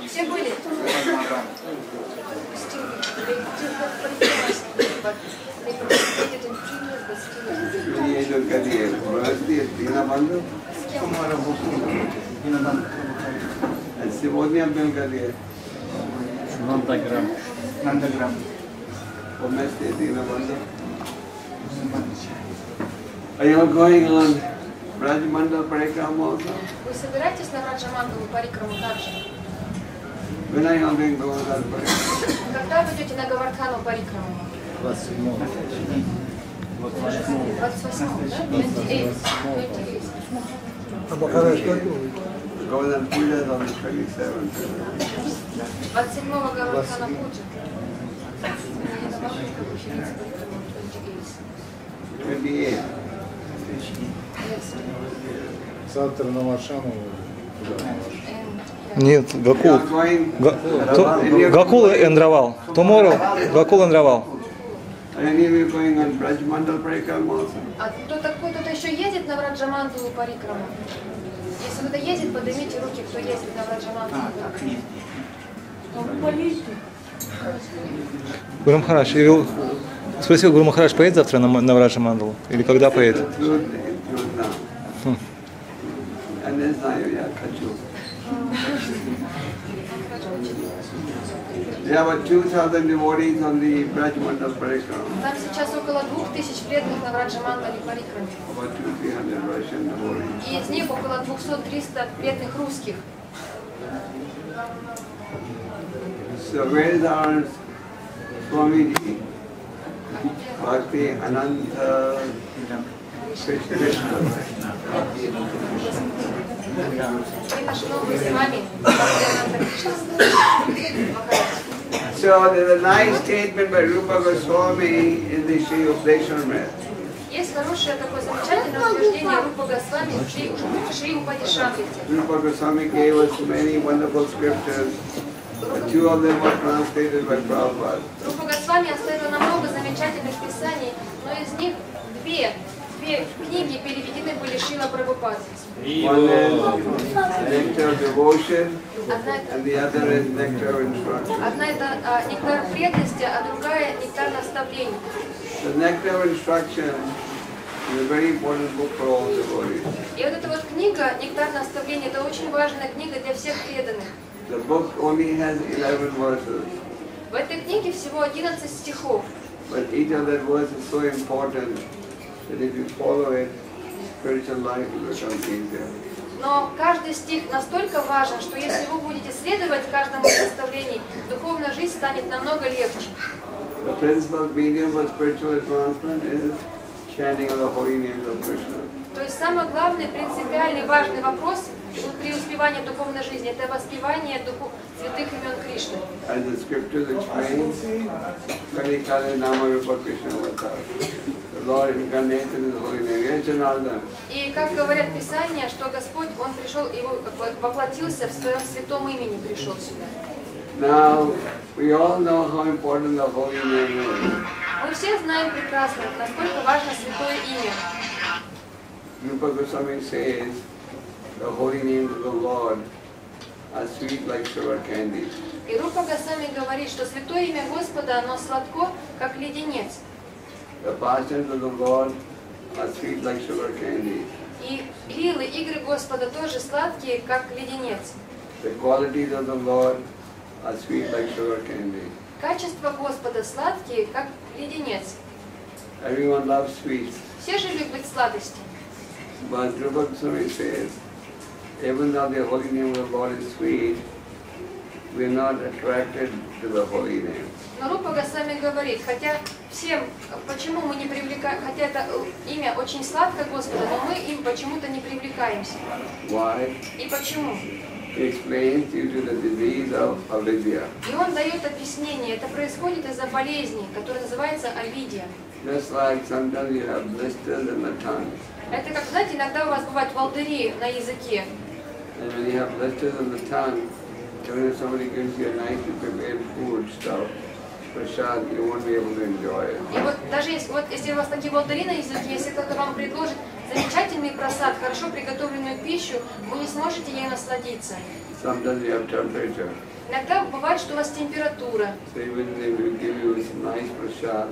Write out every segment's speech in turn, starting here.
Все были? Сегодня был где? Нандаграм. Are you going on Rajmandal Parikrama also? Вы собираетесь на Раджамандалу Парикраму также? When are you doing Govardhan Parikrama? Когда вы идете на Говардхану Парикраму? 27-го. 28-го, да? 28. А Махарадж какой? Govardhan Puja is on the 27th. 27-го Говардхана Пуджа. 28. Завтра на Варшану. Нет, Гокул. Гокул and Равал. Tomorrow Гокул and Равал. Are any of you going on Rajmandal Parikrama also? А кто-то еще ездит на Раджамандалу Парикраму? Если кто-то ездит, поднимите руки, кто ездит на Раджамандалу. Гуру Махарадж, спросил, Гуру Махарадж поедет завтра на Раджамандалу? Или когда поедет? There are about 2,000 devotees on the Rajmandal Parikrama. Там сейчас около 2000 преданных на Раджамандале Парикраме. About 200-300 Russian devotees. И из них около 200-300 преданных русских. So where is our Swamiji? Bhakti Ananta Krishna. И наш новый с вами. So there's a nice statement by Rupa Goswami in the Sri Updeshamrita. Есть хорошее такое замечательное утверждение Рупа Госвами в Шри Упадешамрите. Rupa Goswami gave us many wonderful scriptures. Two of them were translated by Prabhupada. Рупа Госвами оставила нам много замечательных писаний, но из них две книги переведены были Шрила Прабхупады. One is Nectar of Devotion, and the other is Nectar of Instruction. Одна это нектар преданности, а другая нектар наставлений. The Nectar of Instruction is a very important book for all devotees. И вот эта вот книга «Нектар наставлений» — это очень важная книга для всех преданных. The book only has 11 verses. В этой книге всего 11 стихов. But each of that verse is so important that if you follow it, spiritual life will become easier. Но каждый стих настолько важен, что если вы будете следовать каждому из наставлений, духовная жизнь станет намного легче. The principal medium for spiritual advancement is chanting of the holy names of Krishna. То есть самый главный, принципиальный, важный вопрос при успевании духовной жизни – это воспевание святых имен Кришны. As the scriptures explain, Kartika Nama Rupa Krishna Vata. The Lord incarnated in the holy name. И как говорят Писания, что Господь, Он пришел, Его воплотился в своем святом имени, пришел сюда. Now, we all know how important the holy name is. Мы все знаем прекрасно, насколько важно святое имя. Rupa Goswami says, the holy names of the Lord are sweet like sugar candy. И Рупа Госвами говорит, что святое имя Господа, оно сладко, как леденец. The pastimes of the Lord are sweet like sugar candy. И лилы, игры Господа тоже сладкие, как леденец. The qualities of the Lord are sweet like sugar candy. Качества Господа сладкие, как леденец. Everyone loves sweets. Все же любят сладости. But Rupa Goswami says, even though the holy name of the Lord is sweet, we are not attracted to the holy name. Но Рупа Госвами говорит, хотя всем, почему мы не привлекаем, хотя это имя очень сладко Господа, но мы им почему-то не привлекаемся. Why? И почему? He explains due to the disease of avidya. И он дает объяснение, это происходит из-за болезни, которая называется авидия. Just like sometimes you have blisters in the tongue. Это как, знаете, иногда у вас бывают волдыри на языке. And when you have blisters in the tongue, even if somebody gives you a nicely prepared food stuff, prasad, you won't be able to enjoy it. И вот даже если у вас такие волдыри на языке, если кто-то вам предложит замечательный просад, хорошо приготовленную пищу, вы не сможете ей насладиться. Sometimes you have temperature. Иногда бывает, что у вас температура. So even if they will give you some nice prasad,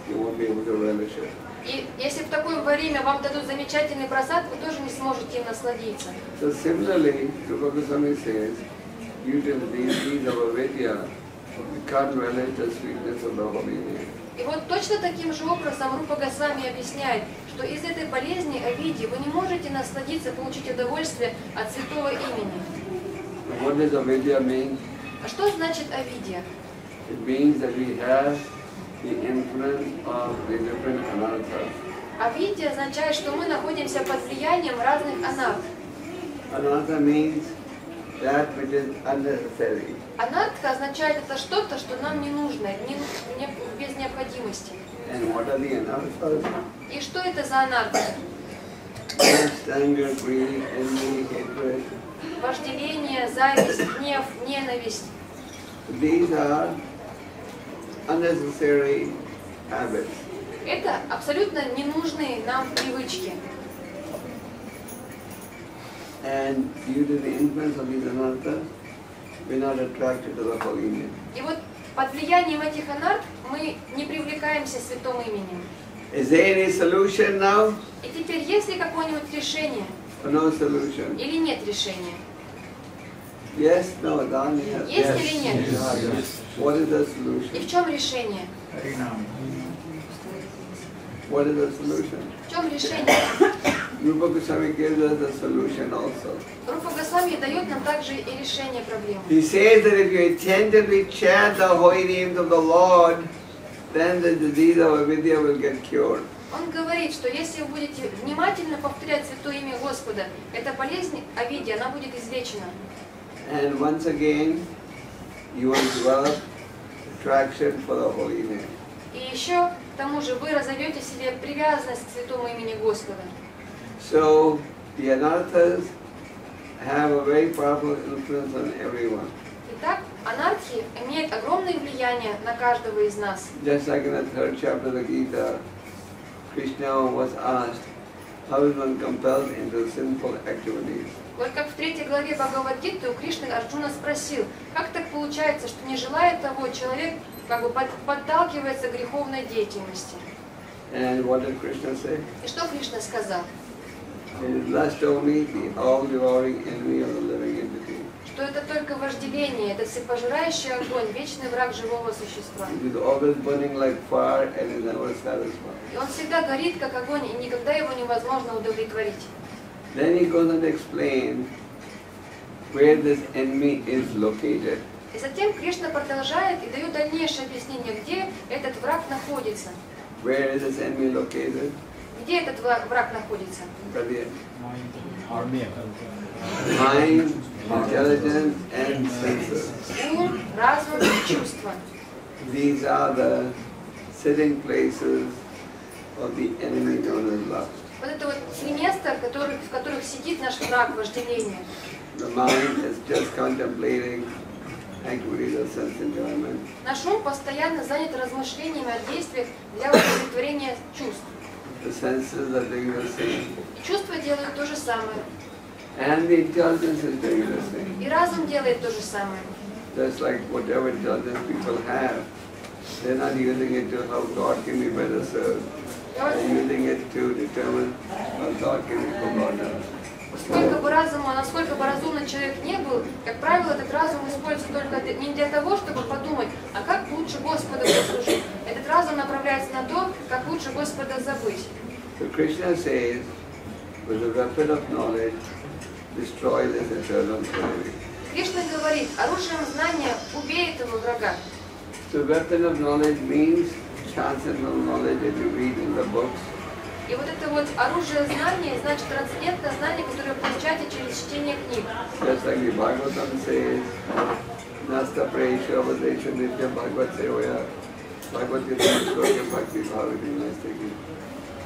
you won't be able to relish it. И если в такое время вам дадут замечательный просад, вы тоже не сможете им насладиться. So similarly, Rupa Goswami says, due to the deities of avidya, we can't relish the sweetness of the holy name. И вот точно таким же образом Рупа Госвами объясняет, что из этой болезни авидьи вы не можете насладиться, получить удовольствие от святого имени. What does avidya mean? А что значит авидья? It means that we have the influence of the different anarthas. Авидья означает, что мы находимся под влиянием разных анарт. Anartha means that which is unnecessary. Анартха означает это что-то, что нам не нужно, без необходимости. And what are the anarthas? И что это за анартха? Lust, anger, greed, envy, hatred. Вожделение, зависть, гнев, ненависть. These are unnecessary habits. Это абсолютно ненужные нам привычки. And due to the influence of these anarthas, we're not attracted to the holy name. И вот под влиянием этих анарт мы не привлекаемся святым именем. Is there any solution now? И теперь есть ли какое-нибудь решение? Or no solution? Или нет решения? Yes, no, Dani. Есть или нет? What is the И solution? в чем решение? What is the solution? В чем решение? Rupa Goswami gives us the solution also. Рупа Госвами дает нам также и решение проблемы. He says that if you attentively chant the holy names of the Lord, then the disease of avidya will get cured. Он говорит, что если вы будете внимательно повторять святое имя Господа, эта болезнь авидья, она будет излечена. And once again, you will develop attraction for the holy name. И еще, к тому же, вы разовьете в себе привязанность к святому имени Господа. So, the anarthas have a very powerful influence on everyone. Итак, анархи имеют огромное влияние на каждого из нас. Just like in the third chapter of the Gita, Krishna was asked, how is one compelled into sinful activities? Вот как в 3 главе Бхагавад-гиты у Кришны Арджуна спросил, как так получается, что не желая того, человек как бы подталкивается к греховной деятельности. And what did Krishna say? И что Кришна сказал? It is lust only, the all-devouring enemy of the living entity. Что это только вожделение, это всепожирающий огонь, вечный враг живого существа. It is always burning like fire and is never satisfied. И он всегда горит, как огонь, и никогда его невозможно удовлетворить. Then he goes on to explain where this enemy is located. И затем Кришна продолжает и дает дальнейшее объяснение, где этот враг находится. Where is this enemy located? Где этот враг находится? Mind, intelligence and senses. Ум, разум и чувства. These are the sitting places of the enemy known as lust. Вот это вот три места, в которых сидит наш враг, вожделение. The mind is just contemplating activities of sense enjoyment. Наш ум постоянно занят размышлениями о действиях для удовлетворения чувств. The senses are doing the same. И чувства делают то же самое. And the intelligence is doing the same. И разум делает то же самое. Just like whatever intelligence people have, they're not using it to how God can be better served. They're using it to determine how God can be forgotten. Сколько бы разума, насколько бы разумный человек не был, как правило, этот разум используется только не для того, чтобы подумать, а как лучше Господа послужить. Этот разум направляется на то, как лучше Господа забыть. So Krishna says, with the weapon of knowledge, destroy this eternal slavery. Кришна говорит, оружием знания убей этого врага. So weapon of knowledge means transcendental knowledge that you read in the books. И вот это вот оружие знания, значит трансцендентное знание, которое вы получаете через чтение книг. Just like the Bhagavatam says, Nasta Preisha Vadesha Nitya Bhagavad Sevaya Bhagavad Gita Shloka Bhakti Bhavati Nastaki.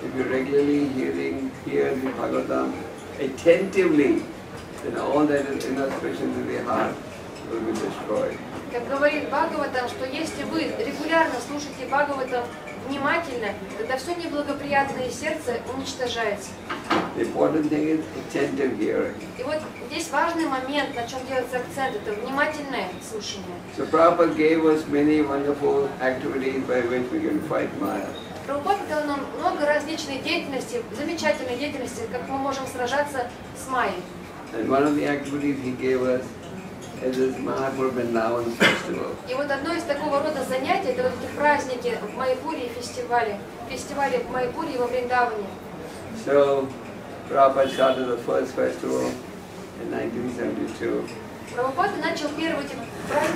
If you regularly hear the Bhagavatam attentively, then all that is inauspicious in the heart will be destroyed. Как говорит Бхагаватам, что если вы регулярно слушаете Бхагаватам внимательно, тогда все неблагоприятное сердце уничтожается. The important thing is attentive hearing. И вот здесь важный момент, на чем делается акцент, это внимательное слушание. So Prabhupada gave us many wonderful activities by which we can fight Maya. Прабхупада дал нам много различной деятельности, замечательной деятельности, как мы можем сражаться с Майей. And one of the activities he gave us is this Mahaprabhu Vrindavan festival. И вот одно из такого рода занятий, это вот эти праздники в Майяпуре и фестивали в Майяпуре и во Вриндаване. So Prabhupada started the first festival in 1972. Прабхупада начал первое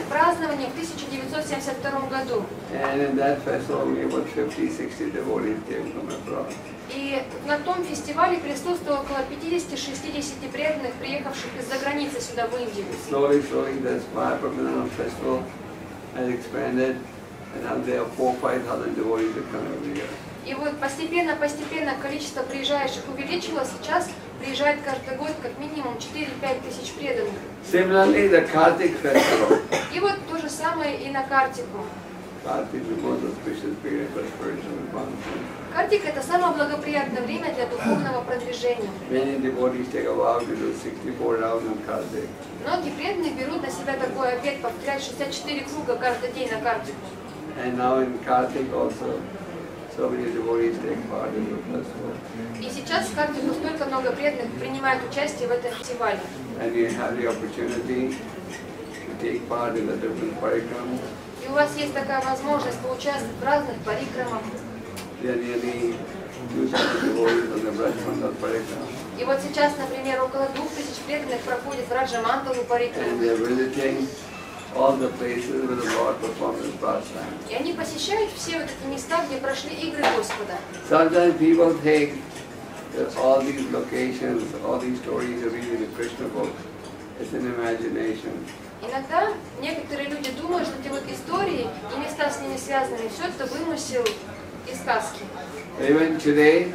празднование в 1972 году. And in that festival, we about 50-60 devotees came from abroad. И на том фестивале присутствовало около 50-60 преданных, приехавших из-за границы сюда, в Индию. Slowly, this Mahaprabhu festival has expanded, and now there are 4,000-5,000 devotees that come every year. И вот постепенно количество приезжающих увеличилось. Сейчас приезжает каждый год как минимум 4-5 тысяч преданных. Similarly, the Kartika festival. И вот то же самое и на Картику. Kartika is the most auspicious period for spiritual advancement. Картика — это самое благоприятное время для духовного продвижения. Many devotees take a vow to do 64 rounds on Kartika. Многие преданные берут на себя такой обет повторять 64 круга каждый день на Картику. And now in Kartika also, so many devotees take part in the festival. И сейчас в Картику столько много преданных принимают участие в этом фестивале. And you have the opportunity to take part in the different parikrams. И у вас есть такая возможность поучаствовать в разных парикрамах. There are nearly 2,000 devotees on the Brajmandal parikrama. И вот сейчас, например, около 2000 преданных проходит в Раджамандалу парикраму. And they are visiting all the places where the Lord performed his pastime. И они посещают все вот эти места, где прошли игры Господа. Sometimes people think that all these locations, all these stories are really the Krishna book. It's an imagination. Иногда некоторые люди думают, что эти вот истории и места с ними связанные, все это вымысел и сказки. Even today,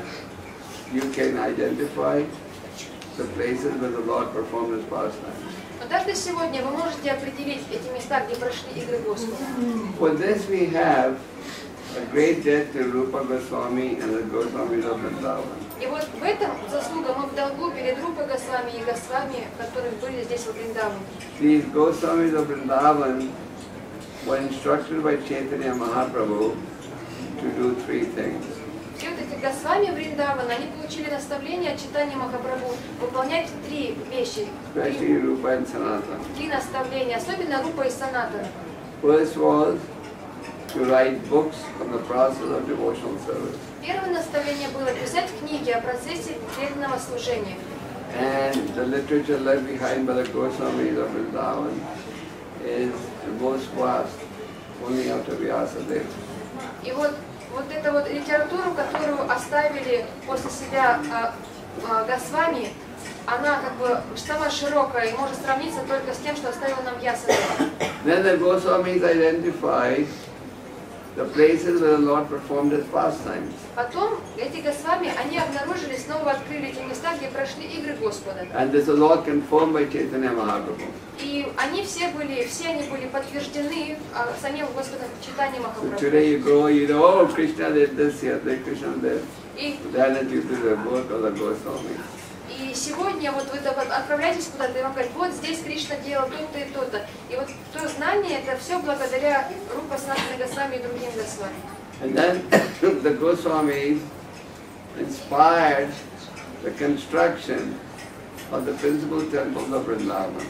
you can identify the places where the Lord performed his pastime. Но даже сегодня вы можете определить эти места, где прошли игры Господа. For this we have a great debt to Rupa Goswami and the Goswamis of Vrindavan. И вот в этом заслуга мы в долгу перед Рупой Госвами и Госвами, которые были здесь во Вриндаване. These Goswamis of Vrindavan were instructed by Chaitanya Mahaprabhu to do 3 things. Все вот эти Госвами Вриндавана, они получили наставление от Чайтаньи Махапрабху выполнять 3 вещи. Especially Rupa and Sanatana. 3 наставления, особенно Рупа и Санатана. First was to write books on the process of devotional service. Первое наставление было писать книги о процессе преданного служения. And the literature left behind by the Goswamis of Vrindavan is the most vast, only after Vyasadeva. И вот эту вот литературу, которую оставили после себя Госвами, она как бы самая широкая и может сравниться только с тем, что оставил нам Вьясадева. Then the Goswamis identified the places where the Lord performed his pastimes. Потом эти Госвами, они обнаружили, снова открыли эти места, где прошли игры Господа. And this was all confirmed by Chaitanya Mahaprabhu. И они все они были подтверждены самим Господом Чайтаньей So Махапрабху. today you go, you know, oh, Krishna did this here, Krishna did. И Then it is the work of the Goswamis. И сегодня вот вы отправляетесь куда-то, и вам говорят, вот здесь Кришна делал то-то и то-то. И вот то знание, это все благодаря Рупа Санатана Госвами и другим Госвами. And then the Goswamis inspired the construction of the principal temples of Vrindavan.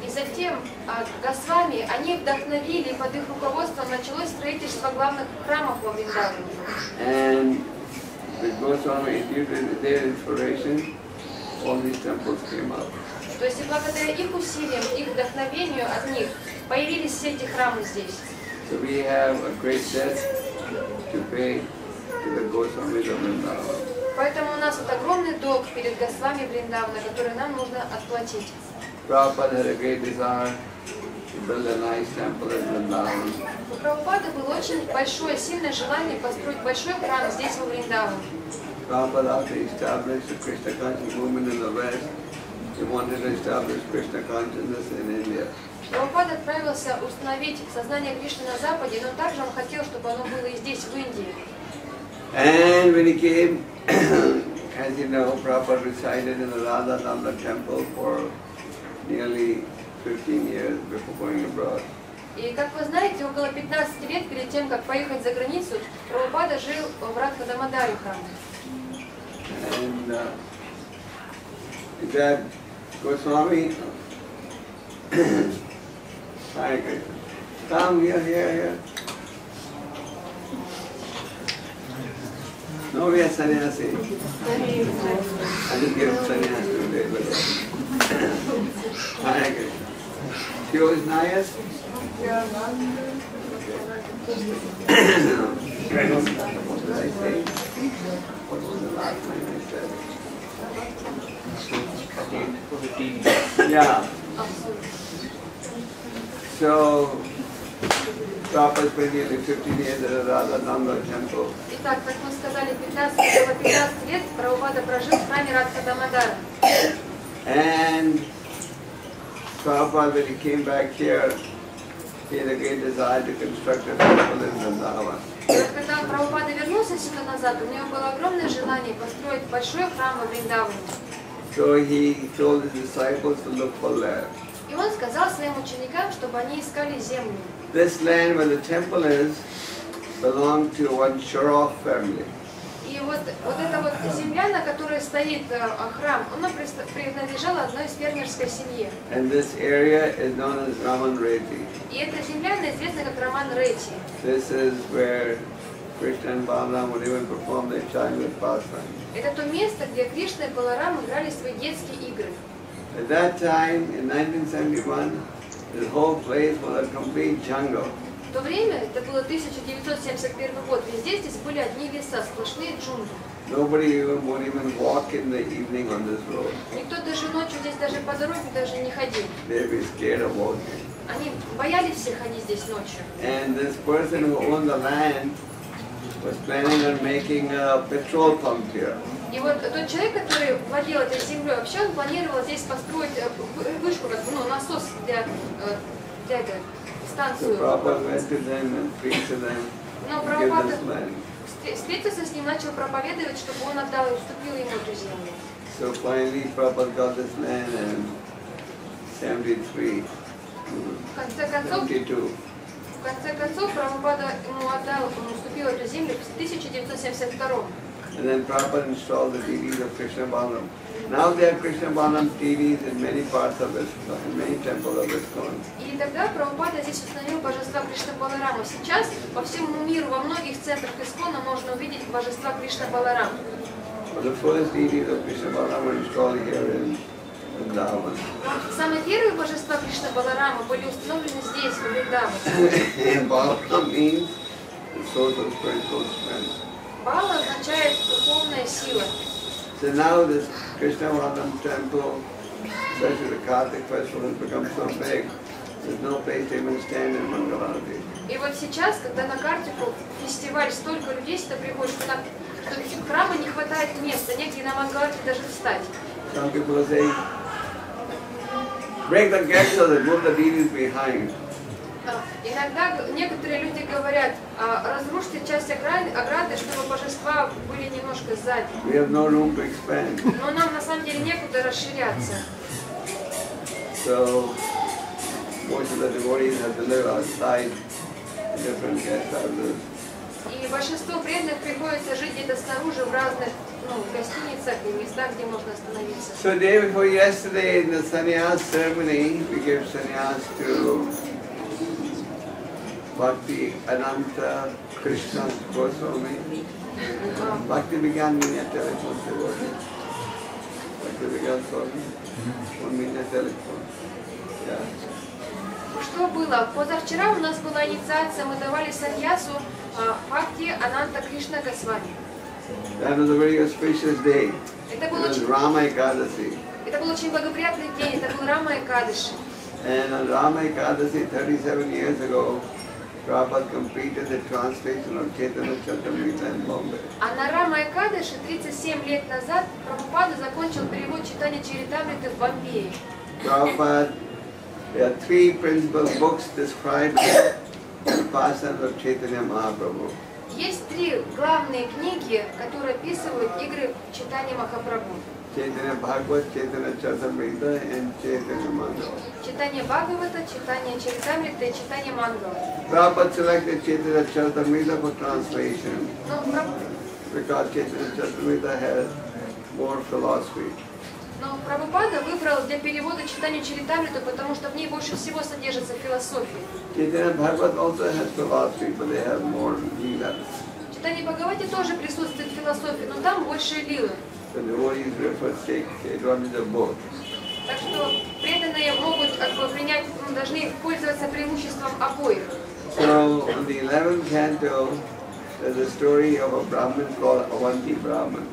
И затем Госвами, они вдохновили, под их руководством началось строительство главных храмов во Вриндаване. And the Goswami, due to their inspiration, all these temples came up. То есть и благодаря их усилиям, их вдохновению от них появились все эти храмы здесь. So we have a great debt to pay to the Goswamis of Vrindavan. Поэтому у нас вот огромный долг перед Госвами Вриндавана, который нам нужно отплатить. Prabhupada had a great desire to build a nice temple in Vrindavan. У Прабхупады было очень большое, сильное желание построить большой храм здесь, во Вриндаване. Prabhupada, after he established the Krishna conscious movement in the West, he wanted to establish Krishna consciousness in India. Гопал отправился установить сознание Кришны на Западе, но также он хотел, чтобы оно было и здесь, в Индии. And when he came, as you know, Prabhupada resided in the Radhananda temple for nearly 15 years before going abroad. И как вы знаете, около 15 лет перед тем, как поехать за границу, Прабхупада жил в Радхадамадаре храме. And he said, Goswami, Hare Krishna, come here. No, we are sannyasi. I just give sannyas today, but Hare Krishna. She was nice. What did I say? What was the last time I said? Yeah. So, Prabhupada spent nearly 15 years at the Radhananda temple. Итак, как мы сказали, около 15 лет Прабхупада прожил в храме Радхадамадара. And Prabhupada, when he came back here, he had a great desire to construct a temple in Vrindavan. Когда Прабхупада вернулся сюда назад, у него было огромное желание построить большой храм во Вриндаване. So he told his disciples to look for land. И он сказал своим ученикам, чтобы они искали землю. This land where the temple is belonged to one Shroff family. И вот эта вот земля, на которой стоит храм, она принадлежала одной из фермерской семье. And this area is known as Raman Reti. И эта земля, она известна как Раман Рети. This is where Krishna and Balaram would even perform their childhood pastime. Это то место, где Кришна и Баларам играли свои детские игры. At that time, in 1971, the whole place was a complete jungle. В то время, это было 1971 год, везде здесь были одни леса, сплошные джунгли. Nobody would even walk in the evening on this road. Никто даже ночью здесь даже по дороге даже не ходил. They'd be scared of walking. Они боялись все ходить здесь ночью. And this person who owned the land was planning on making a petrol pump here. И вот тот человек, который владел этой землей, вообще он планировал здесь построить вышку, как насос для станцию. So Prabhupada went to them and preached to them, Но give Прабхупада this land. встретился с ним, начал проповедовать, чтобы он отдал и уступил ему эту землю. So finally Prabhupada got this land in 73. В конце концов, Прабхупада ему уступил эту землю в 1972. And then Prabhupada installed the deities of Krishna Balaram. Now there are Krishna Balaram deities in many parts of ISKCON, in many temples of ISKCON. И тогда Прабхупада здесь установил божества Кришна Баларама. Сейчас по всему миру, во многих центрах Искона можно увидеть божества Кришна Баларам. The first deities of Krishna Balaram were installed here in Vrindavan. Самые первые божества Кришна Баларама были установлены здесь, в Вриндаване. And Balaram means the source of spiritual strength. Бала означает духовная сила. So now this Krishna Balaram temple, especially the Kartika festival, has become so big, there's no place to even stand in Mangalarati. И вот сейчас, когда на Картику фестиваль, столько людей сюда приходит, что храма не хватает места, негде на Мангалате даже встать. Some people say, break the gate so that move the deities behind. Иногда некоторые люди говорят, разрушьте часть ограды, чтобы божества были немножко сзади. We have no room to expand. Но нам на самом деле некуда расширяться. So most of the devotees have to live outside different guest houses. И большинство преданных приходится жить где-то снаружи, в разных гостиницах и местах, где можно остановиться. So day before yesterday in the sannyas ceremony, we gave sannyas to Bhakti Ananta Krishna Goswami. Bhakti began me at telephone. Bhakti began Swami. Он меня телефон. Что было? Позавчера у нас была инициация, мы давали саньясу Бхакти Ананта Кришна Госвами. That was a very auspicious day. Это It был was Rama Ekadasi. очень благоприятный день, это был Рама Экадаши. And on Rama Ekadasi 37 years ago, Prabhupada completed the translation of Chaitanya Charitamrita in Bombay. А на Рама Экадаши 37 лет назад Прабхупада закончил перевод читания Чаритамриты в Бомбее. Prabhupada, there are three principal books describing the pastimes of Chaitanya Mahaprabhu. Есть три главные книги, которые описывают игры читания Махапрабху. Chaitanya Bhagavad, Chaitanya Charitamrita and Chaitanya Mangala. Читание Бхагавата, читание Чаритамрита и читание Мангала. Prabhupada selected Chaitanya Charitamrita for translation Но because Chaitanya Charitamrita has more philosophy. Прабхупада выбрал для перевода читание Чаритамриту, потому что в ней больше всего содержится философия. Chaitanya Bhagavad also has philosophy, but they have more leelas. В читании Бхагавати тоже присутствует философия, но там больше лилы. The devotees refer take advantage of both. Так что преданные могут принять, должны пользоваться преимуществом обоих. So, in the 11th canto, there's a story of a Brahmin called Avanti Brahman.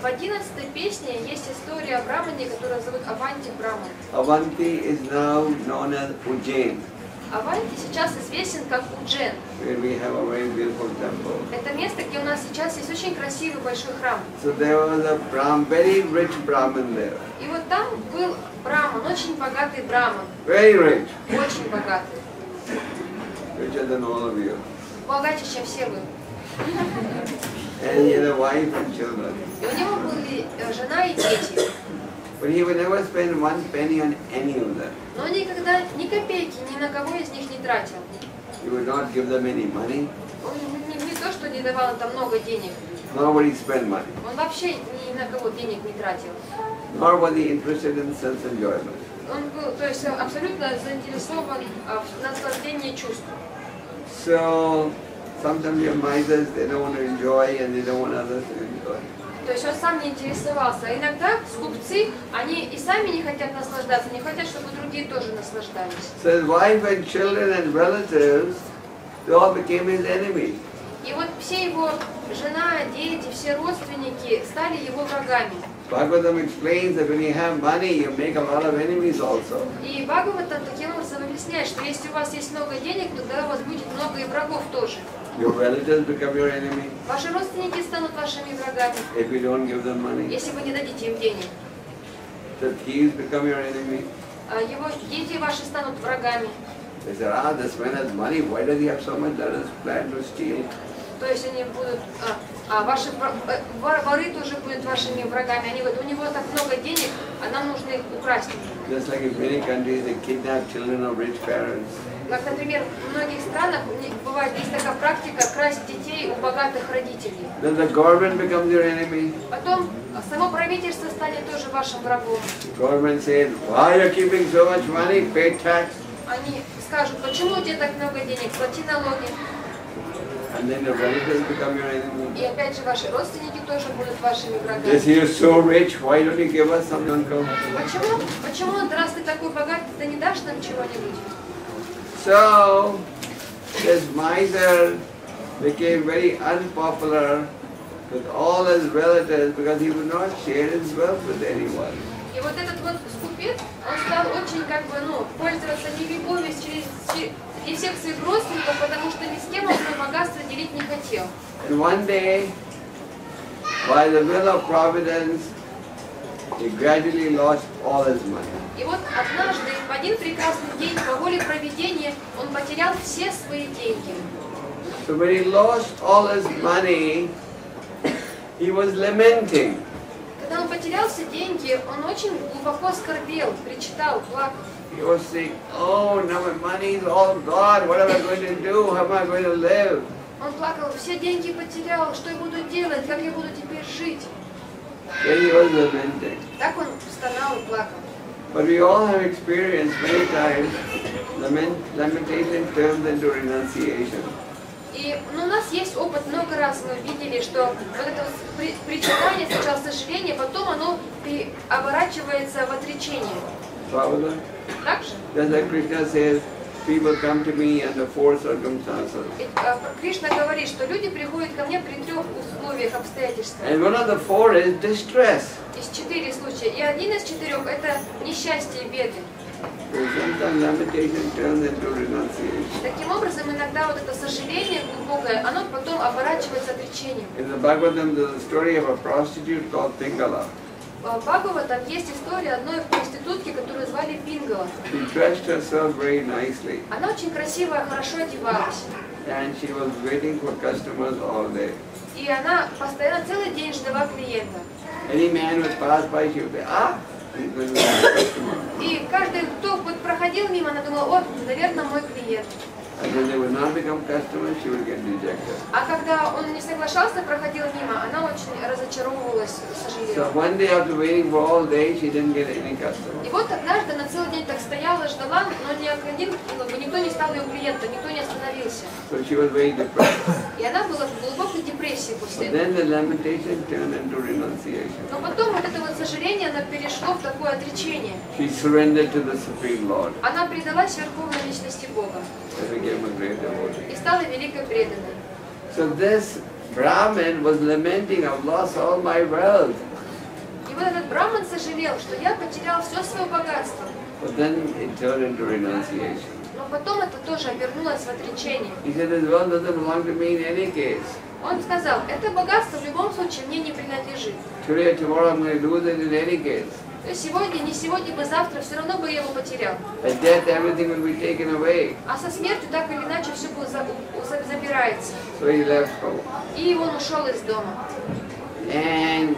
В 11-й песне есть история о брамане, которую зовут Аванти Браман. Avanti is now known as Ujjain, Аванти сейчас известен как Уджен. where we have a very beautiful temple. Это место, где у нас сейчас есть очень красивый большой храм. So there was a very rich Brahmin there, И вот там был браман, очень богатый браман, very rich, очень богатый, richer than all of you. богаче, чем все вы. And he had a wife and children. И у него были жена и дети. But he would never spend one penny on any of them. Но он никогда ни копейки ни на кого из них не тратил. He would not give them any money, Он не то, что не давал им там много денег, nor would he spend money, он вообще ни на кого денег не тратил. nor was he interested in sense enjoyment. Он был, то есть, абсолютно заинтересован в наслаждении чувств. So sometimes your misers, they don't want to enjoy and they don't want others to enjoy. То есть он сам не интересовался. А иногда скупцы, они и сами не хотят наслаждаться, не хотят, чтобы другие тоже наслаждались. So his wife and children and relatives, they all became his enemies. И вот все его жена, дети, все родственники стали его врагами. Bhagavatam explains that when you have money, you make a lot of enemies also. И Бхагаватам таким образом объясняет, что если у вас есть много денег, тогда у вас будет много и врагов тоже. Your relatives become your enemy Ваши родственники станут вашими врагами, if you don't give them money. если вы не дадите им денег. The thieves become your enemy. А его дети ваши станут врагами. They say, this man has money, why does he have so much? Let us plan to steal. То есть они будут, ваши воры тоже будут вашими врагами. Они говорят, у него так много денег, а нам нужно их украсть. Just like in many countries, they kidnap children of rich parents. Как, например, в многих странах бывает, есть такая практика красть детей у богатых родителей. Then the government becomes your enemy. Потом само правительство станет тоже вашим врагом. Government says, why are you keeping so much money? Pay tax. Они скажут, почему у тебя так много денег, плати налоги. And then the relatives become your enemy. И опять же ваши родственники тоже будут вашими врагами. Yes, you're so rich, why don't you give us some income? Почему, раз ты такой богатый, ты не дашь нам чего-нибудь? So, this miser became very unpopular with all his relatives because he would not share his wealth with anyone. И вот этот вот скупец, он стал очень пользоваться нелюбовью среди всех своих родственников, потому что ни с кем он свое богатство делить не хотел. And one day, by the will of Providence, he gradually lost all his money. И вот однажды, в один прекрасный день, по воле провидения, он потерял все свои деньги. So when he lost all his money, he was lamenting. Когда он потерял все деньги, он очень глубоко скорбел, причитал, плакал. He was saying, oh, now my money is all gone, what am I going to do, how am I going to live? Он плакал, все деньги потерял, что я буду делать, как я буду теперь жить? Then he was lamenting. Так он стонал и плакал. But we all have experienced many times lamentation turns into renunciation. И у нас есть опыт, много раз мы видели, что вот это причитание, сначала сожаление, потом оно оборачивается в отречение. Pravada? Так же? Just like Krishna says, people come to me under four circumstances. Кришна говорит, что люди приходят ко мне при 3 условиях, обстоятельствах. And one of the four is distress. Из 4 случая. И один из 4 это несчастье и беды. So sometimes lamentation turns into renunciation. Таким образом, иногда вот это сожаление глубокое, оно потом оборачивается отречением. In the Bhagavatam, there's a story of a prostitute called Pingala. В Бхагаватам есть история одной проститутки, которую звали Пингала. She dressed herself very nicely. Она очень красиво, хорошо одевалась. and she was waiting for customers all day. И она постоянно целый день ждала клиента. Any man would pass by, she would say, ah, he's going to be a customer. И каждый, кто проходил мимо, она думала, о, наверное, мой клиент. And when they would not become customers, she would get rejected. А когда он не соглашался, проходил мимо, она очень разочаровывалась, сожалела. So one day after waiting for all day, she didn't get any customers. И вот однажды она целый день так стояла, ждала, но никто не стал ее клиентом, никто не остановился. So she was very depressed. И она была в глубокой депрессии после But этого. then the lamentation turned into renunciation. Но потом вот это вот сожаление, оно перешло в такое отречение. She surrendered to the Supreme Lord Она предалась верховной личности Бога and became a great devotee. и стала великой преданной. So this Brahmin was lamenting, I've lost all my wealth. И вот этот браман сожалел, что я потерял все свое богатство. But then it turned into renunciation. Но потом это тоже обернулось в отречение. He said, this wealth doesn't belong to me in any case. Он сказал, это богатство в любом случае мне не принадлежит. Today or tomorrow I'm going to lose it in any case. То есть сегодня, не сегодня бы, завтра все равно бы я его потерял. At death, everything will be taken away. А со смертью так или иначе все забирается. So he left home. И он ушел из дома. And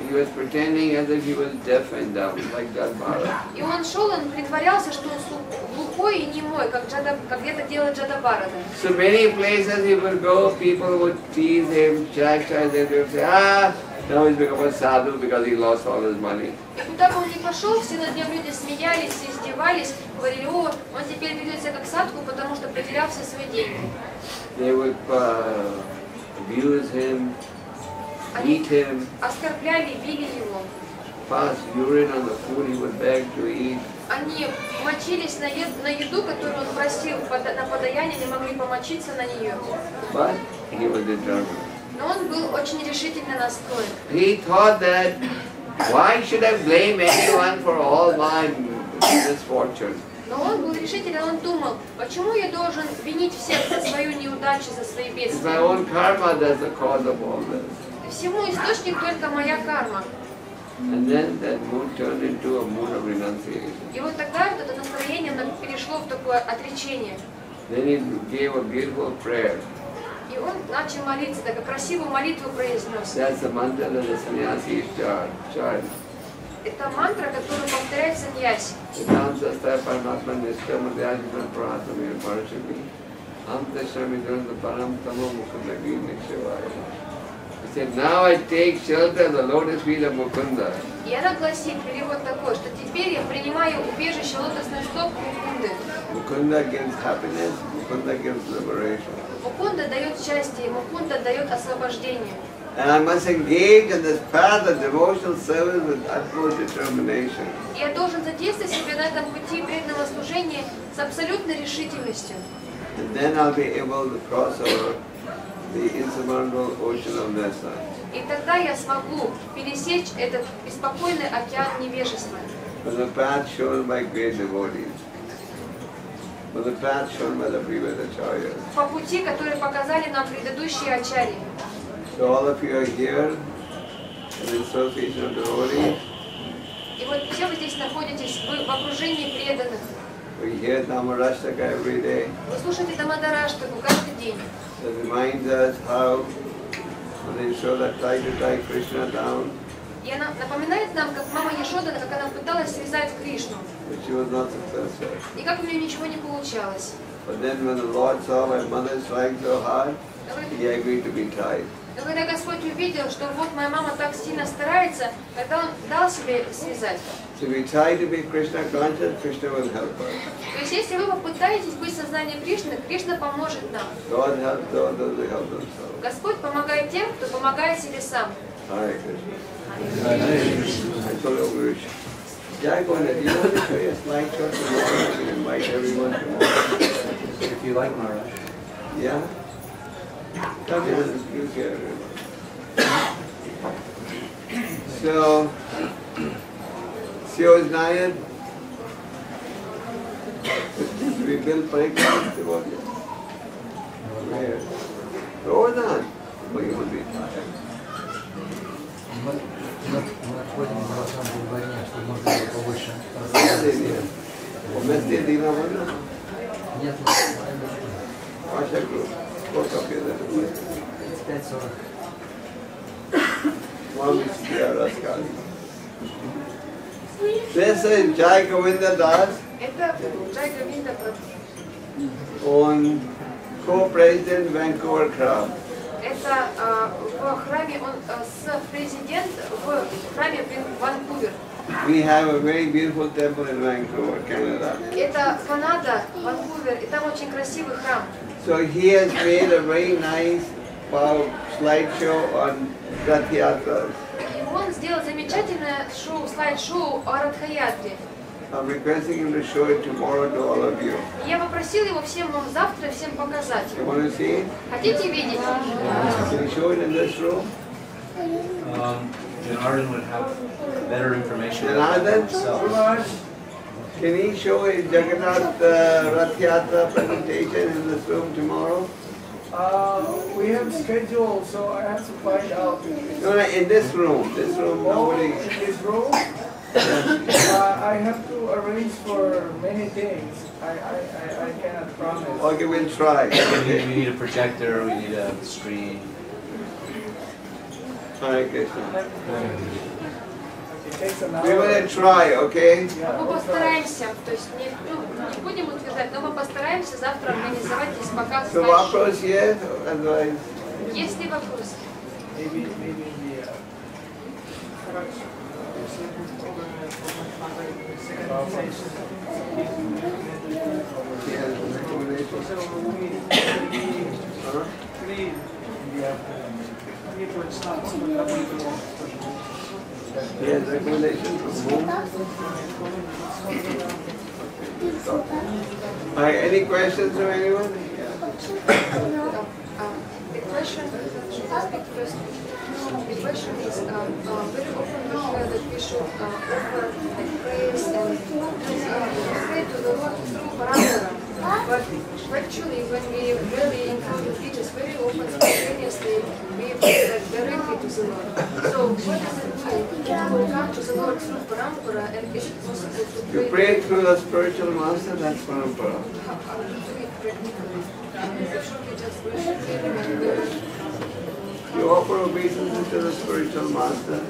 he was pretending as if he was deaf and dumb, like Gopal. И он шел, он притворялся, что он глухой и немой, как это делает Джада Барада. So many places he would go, people would tease him, chastise him, they would say, ah, now he's become a sadhu because he lost all his money. И куда бы он ни пошел, все над ним люди смеялись, издевались, говорили, о, он теперь ведет себя как садху, потому что потерял все свои деньги. They would abuse him, beat him, Оскорбляли, били его. pass urine on the food he would beg to eat. Они мочились на еду, которую он просил на подаяние, не могли помочиться на нее. But he was determined. Но он был очень решительно настроен. He thought that, why should I blame anyone for all my misfortune? Но он был решителен, он думал, почему я должен винить всех за свою неудачу, за свои It's my бедствия? own karma that's the cause of all this. Всему источник только моя карма. And then that mood turned into a mood of renunciation. И вот тогда вот это настроение оно перешло в такое отречение. Then he gave a beautiful prayer. И он начал молиться, такую красивую молитву произнес. That's the mantra that the sannyasis chant. Это мантра, которую повторяет саньяси. Vedam sastra paramatma nishta madhyajna prahatami parashami. Amtashrami dhranda param tamo mukundagi nikshivaya. He said, now I take shelter of the lotus feet of Mukunda. И она гласит, перевод такой, что теперь я принимаю убежище лотосных стоп Мукунды. Mukunda gives happiness, Mukunda gives liberation. Мукунда дает счастье, Мукунда дает освобождение. And I must engage in this path of devotional service with utmost determination. И я должен задействовать себя на этом пути преданного служения с абсолютной решительностью. And then I'll be able to cross over the insurmountable ocean of Nessa. И тогда я смогу пересечь этот беспокойный океан невежества. On the path shown by great devotees. On the path shown by the previous acharyas. По пути, которые показали нам предыдущие ачарьи. So all of you are here in the association of devotees. И вот все вы здесь находитесь в окружении преданных. We hear Dhamarashtaka every day. Вы слушаете Дамадараштаку каждый день. That reminds us how when Yashoda tried to tie Krishna down, И она напоминает нам, как мама Яшода, как она пыталась связать Кришну. but she was not successful. И как у нее ничего не получалось. But then when the Lord saw my mother trying so hard, he agreed to be tied. Но когда Господь увидел, что вот моя мама так сильно старается, тогда Он дал себе связать. So we try to be Krishna conscious, Krishna will help us. То есть если вы попытаетесь быть в сознании Кришны, Кришна поможет нам. God helps those who help themselves. Господь помогает тем, кто помогает себе сам. Hare Krishna. I told you, Jai Gopal, do you want to show you a slideshow tomorrow? I can invite everyone tomorrow. If you like, Maharaj. Yeah? Come here, you get everyone. So, Sio is Nayan. We build Parikram devotees. Where? Govardhan. Oh, you will be tired. Мы отходим на самом войне, чтобы можно было повыше. Вместе Дина можно? Нет, Ваша группа. Сколько передают? 35-40. Вам я рассказываю. This is Jai Govinda Das, Это Джай Говинда Прабhu. on co-president Vancouver Club. Это в храме, он президент в храме Ванкувер. We have a very beautiful temple in Vancouver, Canada. Это Канада, Ванкувер, и там очень красивый храм. So he has made a very nice slideshow on Rath Yatras. И он сделал замечательное шоу, слайд-шоу о Радхаятре. I'm requesting him to show it tomorrow to all of you. Я попросил его всем вам завтра всем показать. You want to see it? Хотите видеть? Can you show it in this room? Arden would have better information Janardhan? himself. Can he show his Jagannath Rath Yatra presentation in this room tomorrow? We have scheduled, so I have to find out. No, in this room. This room, nobody. In this room, I have to arrange for many things. I cannot promise. Okay, we'll try. We need a projector, we need a screen. Hare Krishna. It takes an We're hour. going to try, okay? Yeah, Мы we'll try. постараемся, то есть не будем утверждать, но мы постараемся завтра организовать здесь показ. So вопрос есть? Otherwise, Есть ли вопросы? Maybe the yes, recommendation. Huh? Yes, recommendation from whom? Any questions from anyone? The question, the question is, very often we hear that we should offer praise and pray to the Lord through Parambara. But actually, when we really encounter teachers, very often spontaneously we pray that directly to the Lord. So what does it mean to come to the Lord through Parambara, and is it possible to You pray through the spiritual master, that's Parampara. How to do it practically? Should we just worship him and You offer obeisances to the spiritual master,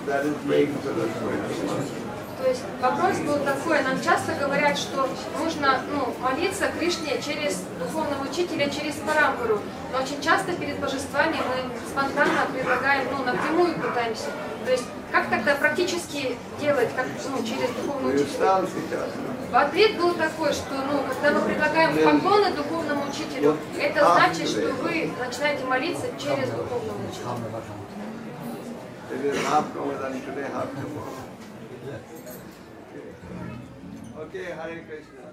that is praying to the spiritual master. То есть вопрос был такой, нам часто говорят, что нужно молиться Кришне через духовного учителя, через Парампару. Но очень часто перед божествами мы спонтанно предлагаем, напрямую пытаемся. То есть как тогда практически делать, как через духовного You учителя? stand сейчас. Ответ был такой, что когда мы предлагаем поклоны духовному учителю, это значит, что вы начинаете молиться через духовного учителя. It is half Ramadan today, half tomorrow. Okay, Hare Krishna.